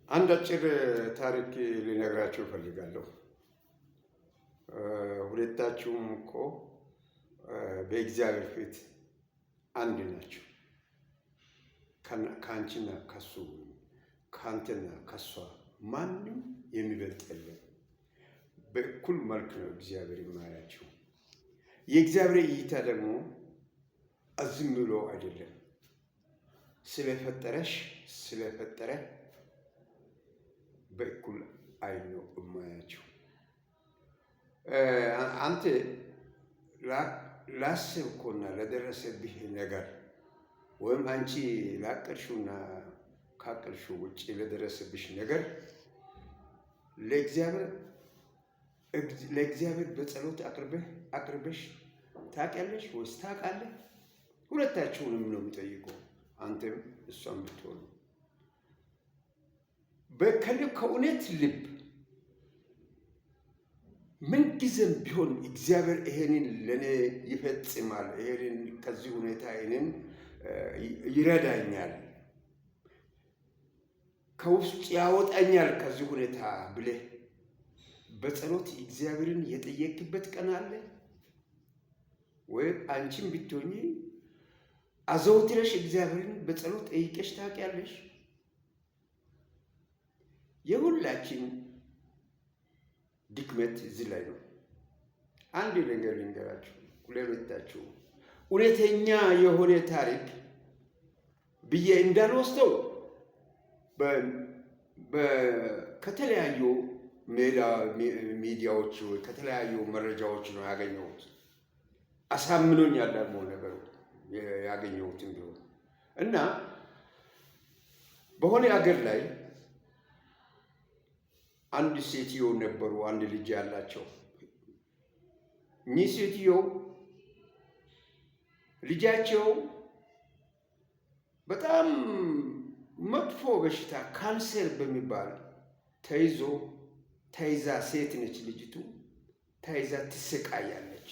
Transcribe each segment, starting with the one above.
አንድ አጭር ታሪክ ልነግራችሁ እፈልጋለሁ። ሁለታችሁም እኮ በእግዚአብሔር ፊት አንድ ናቸው። ከአንቺና ከሱ ከአንተና ከሷ ማንም የሚበልጥ የለም። በእኩል መልክ ነው እግዚአብሔር የማያቸው። የእግዚአብሔር እይታ ደግሞ ዝም ብሎ አይደለም። ስለፈጠረሽ ስለፈጠረ በእኩል አይን ነው የማያቸው። አንተ ላሰብከውና ለደረሰብህ ነገር ወይም አንቺ ላቀድሽውና ካቀድሽው ውጭ ለደረሰብሽ ነገር ለእግዚአብሔር በጸሎት አቅርበሽ ታውቂያለሽ ወይስ ታውቃለህ? ሁለታችሁንም ነው የሚጠይቀው፣ አንተም እሷም ብትሆኑ። ከእውነት ልብ ምንጊዜም ቢሆን እግዚአብሔር ይሄንን ለእኔ ይፈጽማል፣ ይሄንን ከዚህ ሁኔታ ይሄንን ይረዳኛል፣ ከውስጥ ያወጣኛል ከዚህ ሁኔታ ብለህ በጸሎት እግዚአብሔርን የጠየቅበት ቀን አለ ወይ? አንቺም ብትሆኚ አዘውትረሽ እግዚአብሔርን በጸሎት ጠይቀሽ ታውቂያለሽ? የሁላችን ድክመት እዚህ ላይ ነው። አንድ ነገር ልንገራችሁ፣ ሁለታችሁ እውነተኛ የሆነ ታሪክ ብዬ እንዳልወስደው ከተለያዩ ሚዲያዎች ከተለያዩ መረጃዎች ነው ያገኘሁት። አሳምኖኛል ደግሞ ነገሩ ያገኘሁትን ቢሆን እና በሆነ ሀገር ላይ አንድ ሴትዮ ነበሩ፣ አንድ ልጅ ያላቸው። እኚህ ሴትዮ ልጃቸው በጣም መጥፎ በሽታ ካንሰር በሚባል ተይዛ ሴት ነች ልጅቱ፣ ተይዛ ትሰቃያለች።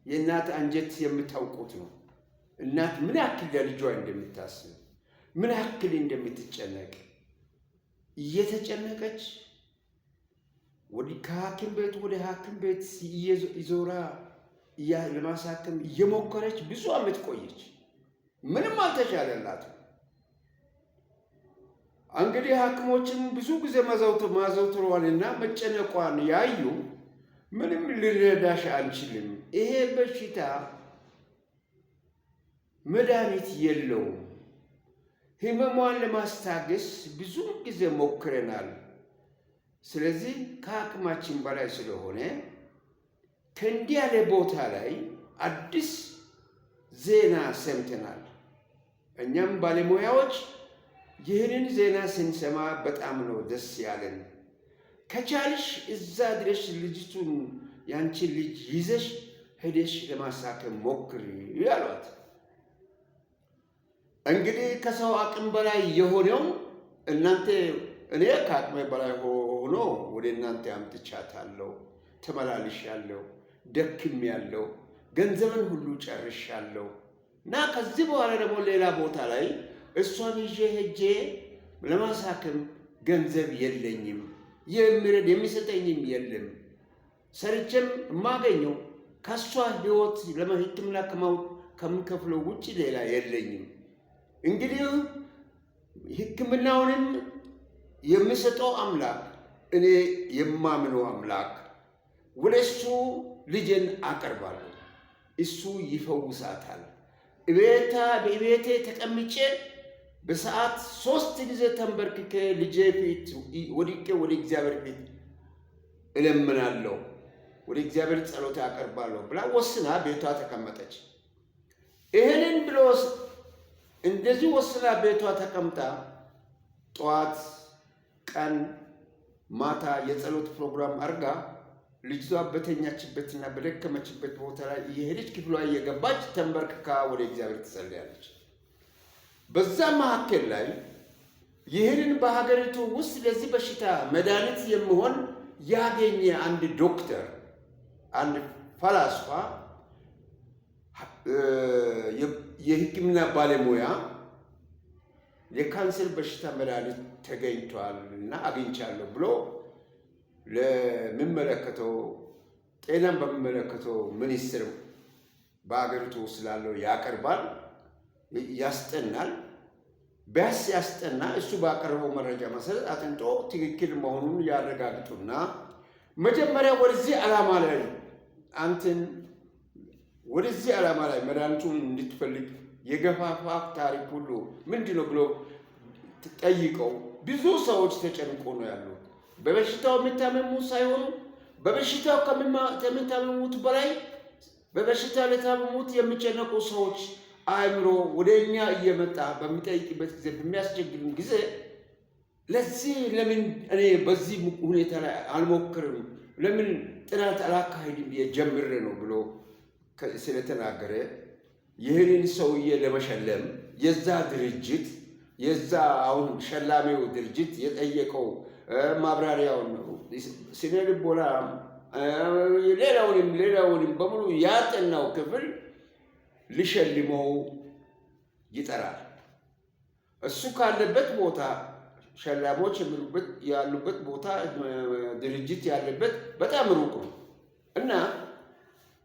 የእናት አንጀት የምታውቁት ነው። እናት ምን ያክል ለልጇ እንደምታስብ ምን ያክል እንደምትጨነቅ እየተጨነቀች ከሐኪም ቤት ወደ ሐኪም ቤት ይዞራ ለማሳከም እየሞከረች ብዙ ዓመት ቆየች። ምንም አልተሻለላትም። እንግዲህ ሐኪሞችን ብዙ ጊዜ ማዘውትሯንና መጨነቋን ያዩ ምንም ልረዳሽ አንችልም፣ ይሄ በሽታ መድኃኒት የለውም፣ ህመሟን ለማስታገስ ብዙ ጊዜ ሞክረናል፣ ስለዚህ ከአቅማችን በላይ ስለሆነ ከእንዲህ ያለ ቦታ ላይ አዲስ ዜና ሰምተናል። እኛም ባለሙያዎች ይህንን ዜና ስንሰማ በጣም ነው ደስ ያለን። ከቻልሽ እዛ ድረሽ ልጅቱን ያንቺን ልጅ ይዘሽ ሄደሽ ለማሳከም ሞክሪ ያሏት። እንግዲህ ከሰው አቅም በላይ የሆነው እኔ ከአቅሜ በላይ ሆኖ ወደ እናንተ አምጥቻታለሁ፣ ተመላልሻለሁ፣ ደክሜያለሁ፣ ገንዘብን ሁሉ ጨርሻለሁ እና ከዚህ በኋላ ደግሞ ሌላ ቦታ ላይ እሷን ይዤ ሄጄ ለማሳከም ገንዘብ የለኝም፣ የሚሰጠኝም የለም፣ ሰርቼም የማገኘው ከእሷ ህይወት ለሕክምና ከምከፍለው ውጭ ሌላ የለኝም። እንግዲህ ሕክምናውንም የሚሰጠው አምላክ እኔ የማምነው አምላክ፣ ወደ እሱ ልጄን አቀርባለሁ፣ እሱ ይፈውሳታል። በቤቴ ተቀምጬ በሰዓት 3 ጊዜ ተንበርክኬ ልጄ ፊት ወድቄ ወደ እግዚአብሔር ፊት እለምናለሁ፣ ወደ እግዚአብሔር ጸሎት አቀርባለሁ ብላ ወስና ቤቷ ተቀመጠች። ይህንን ብሎ እንደዚህ ወስና ቤቷ ተቀምጣ ጠዋት፣ ቀን፣ ማታ የጸሎት ፕሮግራም አድርጋ ልጅቷ በተኛችበትና በደከመችበት ቦታ ላይ እየሄደች ክፍሏ እየገባች ተንበርክካ ወደ እግዚአብሔር ትጸልያለች። በዛ መካከል ላይ ይህንን በሀገሪቱ ውስጥ ለዚህ በሽታ መድኃኒት የሚሆን ያገኘ አንድ ዶክተር፣ አንድ ፈላስፋ፣ የሕክምና ባለሙያ የካንሰር በሽታ መድኃኒት ተገኝቷል እና አግኝቻለሁ ብሎ ለሚመለከተው ጤናን በሚመለከተው ሚኒስትር በአገሪቱ ስላለው ያቀርባል፣ ያስጠናል። ቢያንስ ያስጠና እሱ ባቀረበው መረጃ መሰረት አጥንቶ ትክክል መሆኑን ያረጋግጡና መጀመሪያ ወደዚህ ዓላማ ላይ አንተን ወደዚህ ዓላማ ላይ መድኃኒቱን እንድትፈልግ የገፋፋ ታሪክ ሁሉ ምንድን ነው ብሎ ጠይቀው ብዙ ሰዎች ተጨንቆ ነው ያሉት። በበሽታው የሚታመሙ ሳይሆኑ በበሽታው ከሚታመሙት በላይ በበሽታ ለታመሙት የሚጨነቁ ሰዎች አእምሮ ወደ እኛ እየመጣ በሚጠይቅበት ጊዜ በሚያስቸግርን ጊዜ ለዚህ ለምን እኔ በዚህ ሁኔታ ላይ አልሞክርም፣ ለምን ጥናት አላካሄድም ጀምሬ ነው ብሎ ስለተናገረ ይህንን ሰውዬ ለመሸለም የዛ ድርጅት የዛ አሁን ሸላሚው ድርጅት የጠየቀው ማብራሪያውን ነው ስነ ልቦና ሌላውንም በሙሉ ያጠናው ክፍል ሊሸልመው ይጠራል። እሱ ካለበት ቦታ ሸላሞች ያሉበት ቦታ ድርጅት ያለበት በጣም ሩቅ ነው እና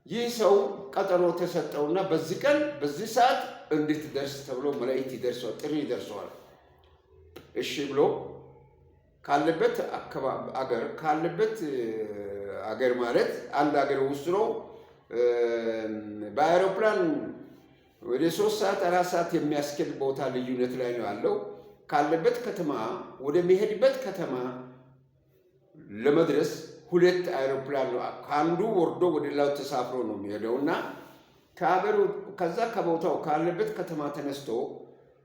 ይህ ሰው ቀጠሮ ተሰጠውና በዚህ ቀን በዚህ ሰዓት እንድትደርስ ተብሎ መልእክት ይደርሰዋል፣ ጥሪ ይደርሰዋል። እሺ ብሎ ካለበት አገር ማለት አንድ አገር ውስጥ ነው። በአይሮፕላን ወደ 3 ሰዓት 4 ሰዓት የሚያስኬድ ቦታ ልዩነት ላይ ነው ያለው። ካለበት ከተማ ወደ ሚሄድበት ከተማ ለመድረስ 2 አይሮፕላን ነው። ከአንዱ ወርዶ ወደ ሌላው ተሳፍሮ ነው የሚሄደውና ከዛ ከቦታው ካለበት ከተማ ተነስቶ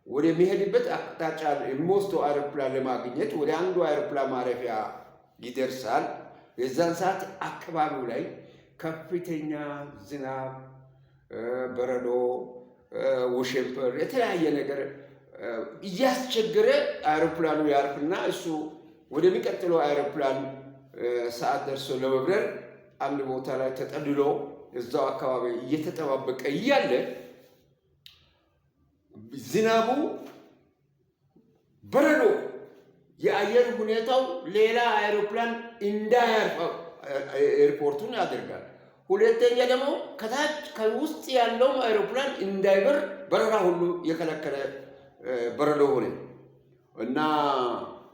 ወደ ሚሄድበት አቅጣጫ የሚወስደው አይሮፕላን ለማግኘት ወደ አንዱ አይሮፕላን ማረፊያ ይደርሳል። የዛን ሰዓት አካባቢው ላይ ከፍተኛ ዝናብ፣ በረዶ፣ ውሽንፍር የተለያየ ነገር እያስቸገረ አይሮፕላኑ ያርፍና እሱ ወደሚቀጥለው አይሮፕላን ሰዓት ደርሶ ለመብረር አንድ ቦታ ላይ ተጠልሎ እዛው አካባቢ እየተጠባበቀ እያለ ዝናቡ፣ በረዶ፣ የአየር ሁኔታው ሌላ አይሮፕላን እንዳያርፍ ኤርፖርቱን ያደርጋል። ሁለተኛ ደግሞ ከታች ከውስጥ ያለው አይሮፕላን እንዳይበር በረራ ሁሉ የከለከለ በረዶ ሆነ እና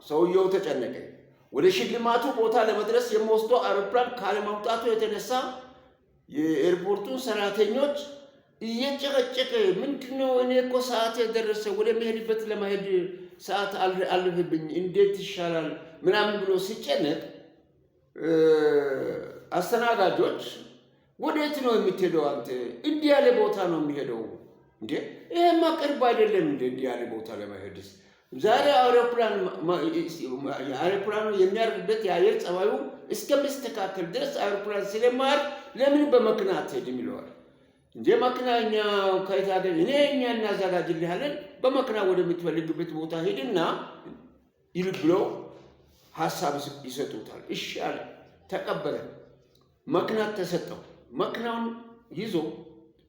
ሰውየው ተጨነቀ። ወደ ሽልማቱ ቦታ ለመድረስ የሚወስደው አይሮፕላን ካለመውጣቱ የተነሳ የኤርፖርቱን ሰራተኞች እየጨቀጨቀ ምንድነው እኔ እኮ ሰዓት የደረሰ ወደ መሄድበት ለማሄድ ሰዓት አለፈብኝ እንዴት ይሻላል ምናምን ብሎ ሲጨነቅ አስተናጋጆች ወዴት ነው የምትሄደው አንተ? እንዲህ ያለ ቦታ ነው የሚሄደው እንዴ? ይሄማ ቅርብ አይደለም እንዴ? እንዲህ ያለ ቦታ ለመሄድስ ዛሬ አውሮፕላኑ የሚያርፍበት የአየር ጸባዩ እስከሚስተካከል ድረስ አውሮፕላን ስለማያርፍ ለምን በመኪና አትሄድም ይለዋል። እንዴ መኪና እኛ ከየት ሀገር እኛ እናዘጋጅልሃለን፣ በመኪና ወደምትፈልግበት ቦታ ሄድና ይል ብለው ሀሳብ ይሰጡታል። እሺ አለ፣ ተቀበለ። መኪና ተሰጠው። መኪናውን ይዞ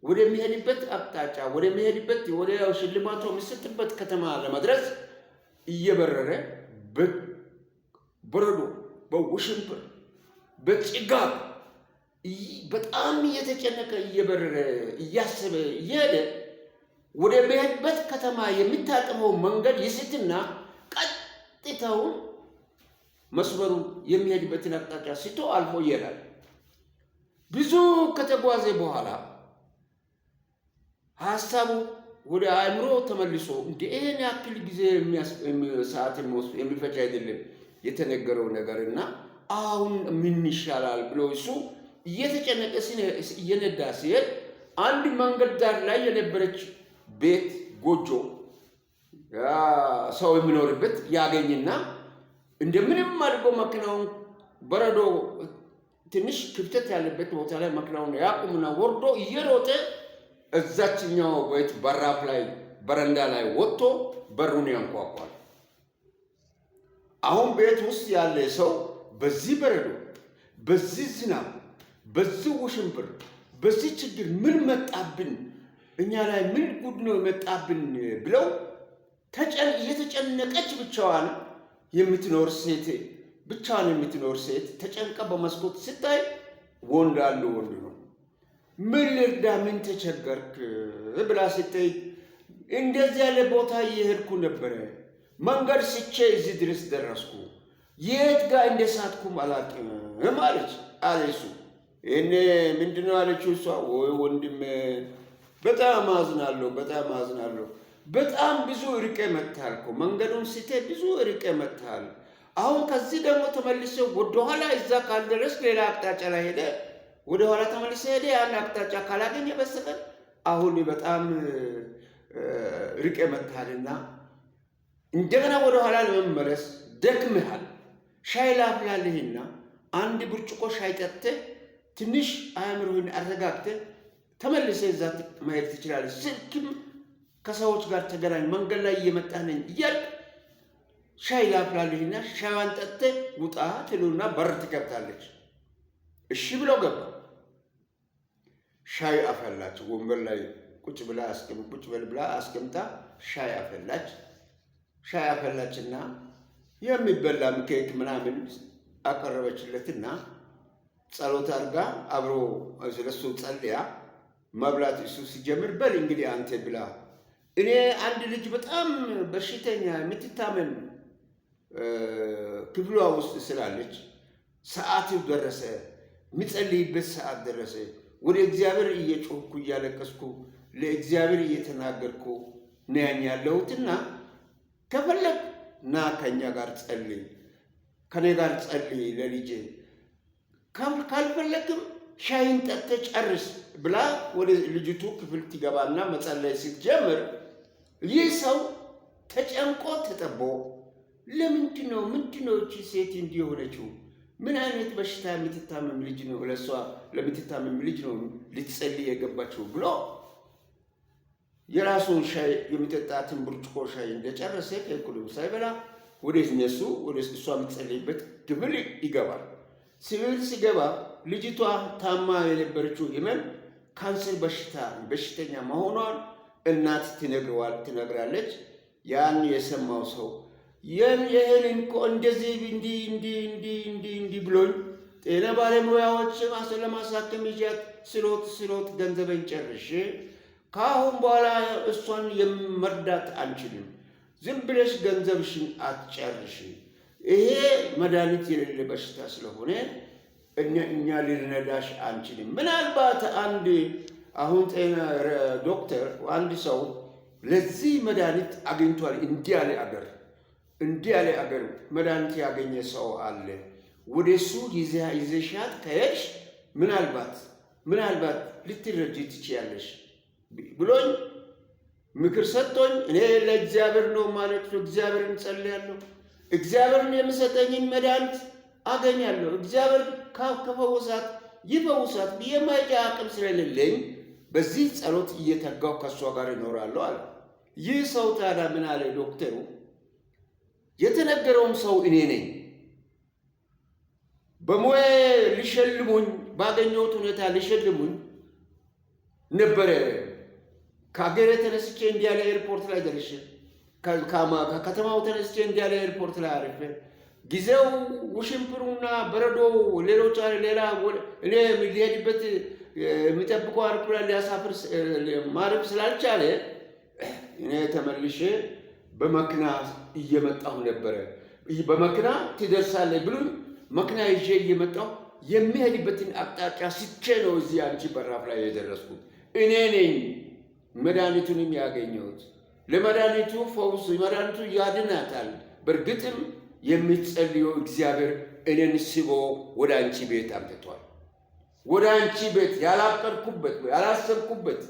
ወደሚሄድበት አቅጣጫ ወደሚሄድበት ወደ ሽልማቱ የሚሰጥበት ከተማ ለመድረስ እየበረረ በበረዶ፣ በውሽንፍር፣ በጭጋግ በጣም እየተጨነቀ እየበረረ እያሰበ እየሄደ ወደሚሄድበት ከተማ የሚታጠመው መንገድ ይስትና ቀጥታውን መስመሩ የሚሄድበትን አቅጣጫ ስቶ አልፎ ይሄዳል። ብዙ ከተጓዘ በኋላ ሀሳቡ ወደ አእምሮ ተመልሶ እንደ ይሄን ያክል ጊዜ ሰዓት የሚፈጅ አይደለም የተነገረው ነገርና አሁን ምን ይሻላል ብሎ እሱ እየተጨነቀ እየነዳ ሲሄድ አንድ መንገድ ዳር ላይ የነበረች ቤት ጎጆ ሰው የሚኖርበት ያገኝና እንደምንም አድርጎ መኪናውን በረዶ ትንሽ ክፍተት ያለበት ቦታ ላይ መኪናውን ያቁምና ወርዶ እየሮጠ እዛችኛው ቤት በራፍ ላይ በረንዳ ላይ ወጥቶ በሩን ያንኳኳል። አሁን ቤት ውስጥ ያለ ሰው በዚህ በረዶ፣ በዚህ ዝናብ፣ በዚህ ውሽንፍር፣ በዚህ ችግር ምን መጣብን፣ እኛ ላይ ምን ጉድ ነው የመጣብን ብለው እየተጨነቀች ብቻዋን የምትኖር ሴት ተጨንቃ በመስኮት ስታይ ወንድ ነው። ምን ልርዳ፣ ምን ተቸገርክ ብላ ስትጠይቅ እንደዚህ ያለ ቦታ እየሄድኩ ነበረ፣ መንገድ ስቼ እዚህ ድረስ ደረስኩ፣ የት ጋር እንደሳትኩም አላውቅም አለች አለ እሱ። እኔ ምንድነው አለችው እሷ፣ ወይ ወንድሜ በጣም አዝናለሁ። በጣም ብዙ ርቄ መጥተሃል እኮ መንገዱን ስቴ ብዙ ርቄ መጥተሃል። አሁን ከዚህ ደግሞ ተመልሰው ወደኋላ እዛ ካልደረስ ሌላ አቅጣጫ ላይ ሄደ ወደኋላ ተመልሰ ሄደ ያን አቅጣጫ ካላገኘ በስተቀር አሁን በጣም ርቄ መጥተሃልና እንደገና ወደኋላ ለመመለስ ደክመሃል። ሻይ ላፍላልህና አንድ ብርጭቆ ሻይ ጠጥተህ ትንሽ አእምሮህን አረጋግተህ ተመልሰህ እዛ መሄድ ትችላለህ። ስልክም ከሰዎች ጋር ተገናኝ፣ መንገድ ላይ እየመጣህ ነኝ እያልክ ሻይ ላፍላልህና ሻይዋን ጠጥተህ ውጣ ትሉና በር ትከፍታለች። እሺ ብሎ ገባ። ሻይ አፈላች። ወንበር ላይ ቁጭ በል ብላ አስቀምጣ ሻይ አፈላችና የሚበላም ኬክ ምናምን አቀረበችለትና ጸሎት አድርጋ አብሮ ስለሱ ጸልያ መብላት እሱ ሲጀምር በል እንግዲህ አንተ ብላ፣ እኔ አንድ ልጅ በጣም በሽተኛ የምትታመም ክፍሏ ውስጥ ስላለች ሰዓቱ ደረሰ፣ የሚጸልይበት ሰዓት ደረሰ። ወደ እግዚአብሔር እየጮህኩ እያለቀስኩ ለእግዚአብሔር እየተናገርኩ ነኝ ያለሁትና ከፈለግ ና ከኛ ጋር ጸልይ፣ ከኔ ጋር ጸልይ ለልጄ፣ ካልፈለግም ሻይን ጠጥተህ ጨርስ ብላ ወደ ልጅቱ ክፍል ትገባና መጸለይ ስትጀምር ይህ ሰው ተጨንቆ ተጠቦ ምንድነው እቺ ሴት እንዲህ የሆነችው? ምን አይነት በሽታ የምትታመም ልጅ ነው? ለሷ ለምትታመም ልጅ ነው ልትጸልይ የገባችው ብሎ የራሱን ሻይ የሚጠጣትን ብርጭቆ ሻይ እንደጨረሰ ከእኩሉ ሳይበላ ወደ እሷ የምትጸልይበት ክፍል ይገባል። ሲገባ ልጅቷ ታማ የነበረችው ህመም ካንሰር በሽተኛ መሆኗን እናት ትነግራለች። ያን የሰማው ሰው ይህን እኮ እንደዚህ እንዲህ ብሎኝ ጤና ባለሙያዎች ለማሳከም ይዣት ስሎት ገንዘቤን ጨርሼ ከአሁን በኋላ እሷን መርዳት አንችልም። ዝም ብለሽ ገንዘብሽን አትጨርሽ። ይሄ መድኃኒት የሌለ በሽታ ስለሆነ እኛ ልንረዳሽ አንችልም። ምናልባት አሁን ጤና ዶክተር አንድ ሰው ለዚህ መድኃኒት አግኝቷል እንዲህ ያለ አገር መድኃኒት ያገኘ ሰው አለ፣ ወደሱ ይዘሻት ከሄድሽ ምናልባት ልትረጂ ትችያለሽ ብሎኝ ምክር ሰጥቶኝ እኔ ለእግዚአብሔር ነው ማለት ነው። እግዚአብሔርን ጸልያለሁ፣ እግዚአብሔርን የሚሰጠኝን መድኃኒት አገኛለሁ። እግዚአብሔር ከፈወሳት ይፈውሳት ብዬ ማይጫ አቅም ስለሌለኝ በዚህ ጸሎት እየተጋው ከሷ ጋር እኖራለሁ አለ። ይህ ሰው ታዲያ ምን አለ ዶክተሩ? የተነገረውም ሰው እኔ ነኝ። በሞዬ ሊሸልሙኝ ባገኘሁት ሁኔታ ሊሸልሙኝ ነበረ። ከአገሬ ተነስቼ እንዲያለ ኤርፖርት ላይ ደርሼ ከከተማው ተነስቼ እንዲያለ ኤርፖርት ላይ አርፌ ጊዜው ውሽንፍሩና በረዶ ሌላ እኔ ሊሄድበት የሚጠብቀው አውሮፕላን ሊያሳፍር ማረፍ ስላልቻለ እኔ ተመልሼ በመኪና እየመጣሁ ነበረ። በመኪና ትደርሳለህ ብሉኝ መኪና ይዤ እየመጣሁ የሚሄድበትን አቅጣጫ ስቼ ነው እዚህ አንቺ በራፍ ላይ የደረስኩት። እኔ ነኝ መድኃኒቱንም ያገኘሁት። ለመድኃኒቱ ፈውስ መድኃኒቱ ያድናታል። በእርግጥም የምትጸልየው እግዚአብሔር እኔን ስቦ ወደ አንቺ ቤት አምጥቷል። ወደ አንቺ ቤት ያላቀድኩበት ያላሰብኩበት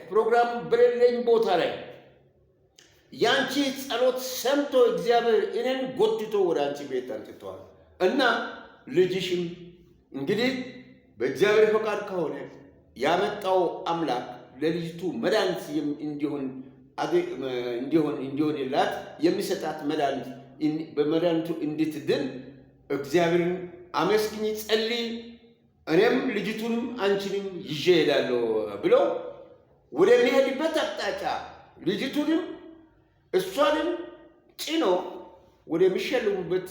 ፕሮግራም በሌለኝ ቦታ ላይ ያንቺ ጸሎት ሰምቶ እግዚአብሔር እኔን ጎትቶ ወደ አንቺ ቤት አምጥቷል እና ልጅሽም እንግዲህ በእግዚአብሔር ፈቃድ ከሆነ ያመጣው አምላክ ለልጅቱ መድኃኒት እንዲሆንላት የሚሰጣት መድኃኒት በመድኃኒቱ እንድትድን እግዚአብሔርን አመስግኝ፣ ጸልይ፣ እኔም ልጅቱንም አንቺንም ይዤ እሄዳለሁ ብሎ ወደሚሄድበት አቅጣጫ ልጅቱንም እሷንም ጭኖ ወደሚሸልሙበት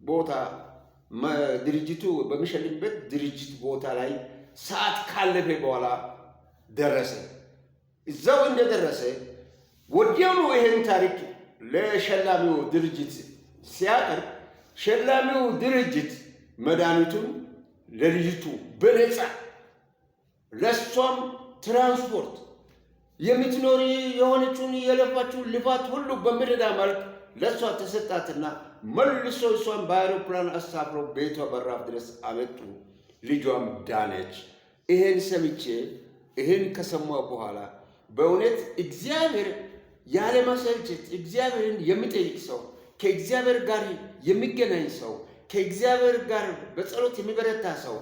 ቦታ ድርጅቱ በሚሸልምበት ድርጅት ቦታ ላይ ሰዓት ካለፈ በኋላ ደረሰ። እዛው እንደደረሰ ወዲያውኑ ይሄን ታሪክ ለሸላሚው ድርጅት ሲያቀርብ ሸላሚው ድርጅት መድኃኒቱን ለልጅቱ በነፃ ለሷም ትራንስፖርት የምትኖሪ የሆነችውን የለፋችውን ልፋት ሁሉ በሚረዳ መልክ ለሷ ተሰጣትና መልሶ እሷን በአይሮፕላን አሳፍረው ቤቷ በራፍ ድረስ አመጡ። ልጇም ዳነች። ይሄን ሰምቼ ይሄን ከሰማሁ በኋላ በእውነት እግዚአብሔር ያለ ማሰልቸት እግዚአብሔርን የሚጠይቅ ሰው፣ ከእግዚአብሔር ጋር የሚገናኝ ሰው፣ ከእግዚአብሔር ጋር በጸሎት የሚበረታ ሰው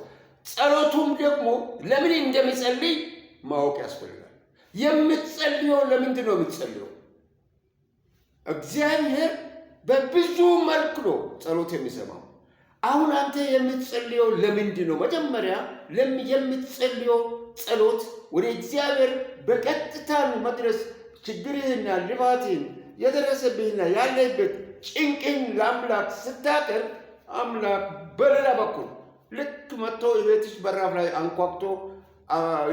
ጸሎቱም ደግሞ ለምን እንደሚጸልይ ማወቅ ያስፈልጋል። የምትጸልየው ለምንድን ነው የምትጸልየው? እግዚአብሔር በብዙ መልክ ነው ጸሎት የሚሰማው። አሁን አንተ የምትጸልየው ለምንድን ነው? መጀመሪያ የምትጸልየው ጸሎት ወደ እግዚአብሔር በቀጥታ መድረስ ችግርህና ልፋትህን የደረሰብህና ያለህበት ጭንቅን ለአምላክ ስታቀርብ አምላክ በሌላ በኩል ልክ መጥቶ የቤትሽ በራፍ ላይ አንኳኩቶ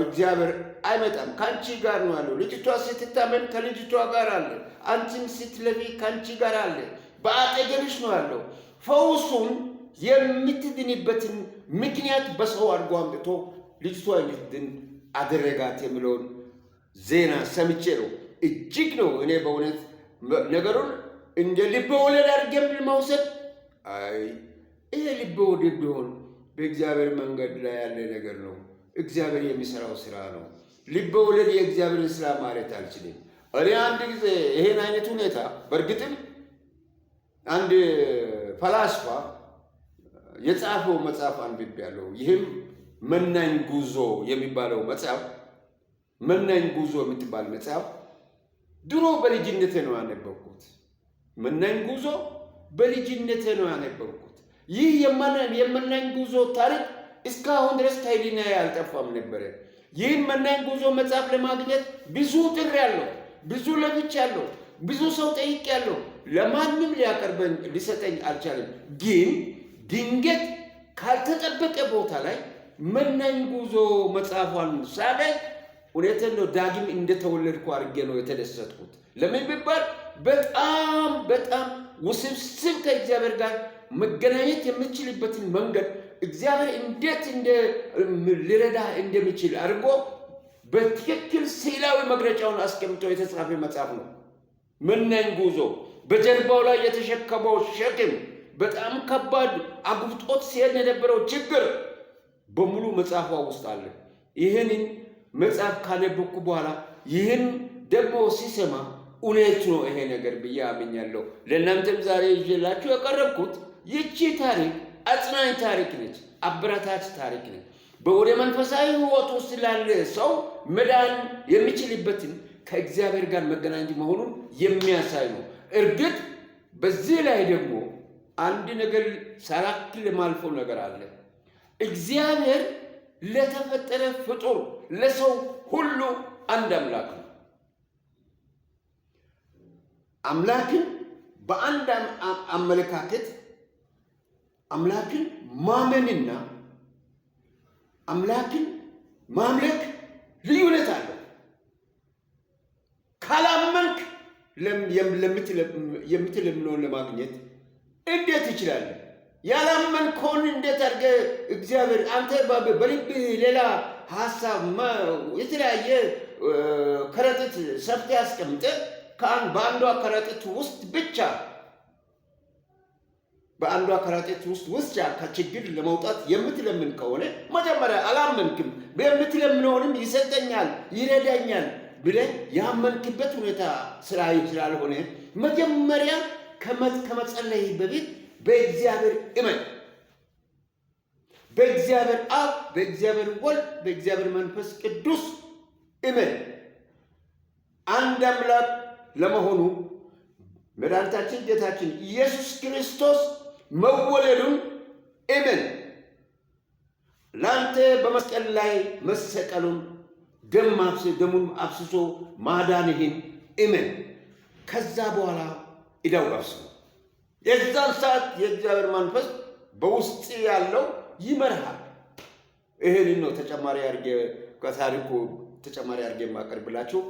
እግዚአብሔር አይመጣም፣ ከአንቺ ጋር ነው ያለው። ልጅቷ ስትታመም ከልጅቷ ጋር አለ። አንቺም ስትለፊ ከአንቺ ጋር አለ። በአጠገብሽ ነው ያለው። ፈውሱን የምትድንበትን ምክንያት በሰው አድርጎ አምጥቶ ልጅቷ እንድትድን አደረጋት የሚለውን ዜና ሰምቼ ነው። እጅግ ነው እኔ በእውነት ነገሩን እንደ ልብ ወለድ አድርጌም መውሰድ ይሄ ልብ ወለድ ቢሆን በእግዚአብሔር መንገድ ላይ ያለ ነገር ነው። እግዚአብሔር የሚሰራው ስራ ነው። ልብ ወለድ የእግዚአብሔርን ስራ ማለት አልችልም። እኔ አንድ ጊዜ ይሄን አይነት ሁኔታ በእርግጥም አንድ ፈላስፋ የጻፈው መጽሐፍ አንብቤያለሁ። ይህም መናኝ ጉዞ የሚባለው መጽሐፍ መናኝ ጉዞ የምትባል መጽሐፍ ድሮ በልጅነቴ ነው ያነበብኩት። መናኝ ጉዞ በልጅነቴ ነው ያነበብኩት። ይህ የመናኝ ጉዞ ታሪክ እስካሁን ድረስ ከህሊናዬ አልጠፋም ነበረ። ይህን መናኝ ጉዞ መጽሐፍ ለማግኘት ብዙ ጥሬያለሁ፣ ብዙ ለፍቻለሁ፣ ብዙ ሰው ጠይቄያለሁ። ለማንም ሊያቀርበኝ ሊሰጠኝ አልቻለም። ግን ድንገት ካልተጠበቀ ቦታ ላይ መናኝ ጉዞ መጽሐፏን ሳገኝ እውነቴን ነው ዳግም እንደተወለድኩ አድርጌ ነው የተደሰትኩት። ለምን ቢባል በጣም ውስብስብ ከእግዚአብሔር ጋር መገናኘት የምችልበትን መንገድ እግዚአብሔር እንዴት ሊረዳ እንደሚችል አድርጎ በትክክል ስዕላዊ መግለጫውን አስቀምጦ የተጻፈ መጽሐፍ ነው። መናኝ ጉዞ በጀርባው ላይ የተሸከመው ሸክም በጣም ከባድ አጉብጦት ሲሄድ የነበረው ችግር በሙሉ መጽሐፏ ውስጥ አለ። ይህንን መጽሐፍ ካነበብኩ በኋላ ይህን ደግሞ ሲሰማ እውነት ነው ይሄ ነገር ብዬ አምኛለሁ። ለእናንተም ዛሬ ይዤላችሁ የቀረብኩት ይቺ ታሪክ አጽናኝ ታሪክ ነች፣ አበረታች ታሪክ ነች። በወደ መንፈሳዊ ሕይወት ውስጥ ላለ ሰው መዳን የሚችልበትን ከእግዚአብሔር ጋር መገናኘት መሆኑን የሚያሳይ ነው። እርግጥ በዚህ ላይ ደግሞ አንድ ነገር ሳላክል የማልፈው ነገር አለ። እግዚአብሔር ለተፈጠረ ፍጡር ለሰው ሁሉ አንድ አምላክ ነው። አምላክን በአንድ አመለካከት አምላክን ማመንና አምላክን ማምለክ ልዩነት አለው። ካላመንክ የምትለምነውን ለማግኘት እንዴት ይችላል? ያላመንከውን እንዴት አድርገህ እግዚአብሔር አንተ በልብህ ሌላ ሀሳብ የተለያየ ከረጢት ሰፍተህ አስቀምጠህ በአንዷ ከረጢት ውስጥ ብቻ ከችግር ለመውጣት የምትለምን ከሆነ መጀመሪያ አላመንክም። የምትለምነውንም ይሰጠኛል ይረዳኛል ብለህ ያመንክበት ሁኔታ ስላልሆነ መጀመሪያ ከመጸለይ በፊት በእግዚአብሔር እመን። በእግዚአብሔር አብ፣ በእግዚአብሔር ወልድ፣ በእግዚአብሔር መንፈስ ቅዱስ እመን። አንድ አምላክ ለመሆኑ መድኃኒታችን ጌታችን ኢየሱስ ክርስቶስ መወለዱን እመን። ለአንተ በመስቀል ላይ መሰቀሉን ደሙን አፍስሶ ማዳንህን እመን። ከዛ በኋላ ኢዳው ጋብስ ነው። የዛን ሰዓት የእግዚአብሔር መንፈስ በውስጥ ያለው ይመርሃል። ይሄን ነው ተጨማሪ አድርጌ ከታሪኩ ተጨማሪ አድርጌ የማቀርብላችሁ።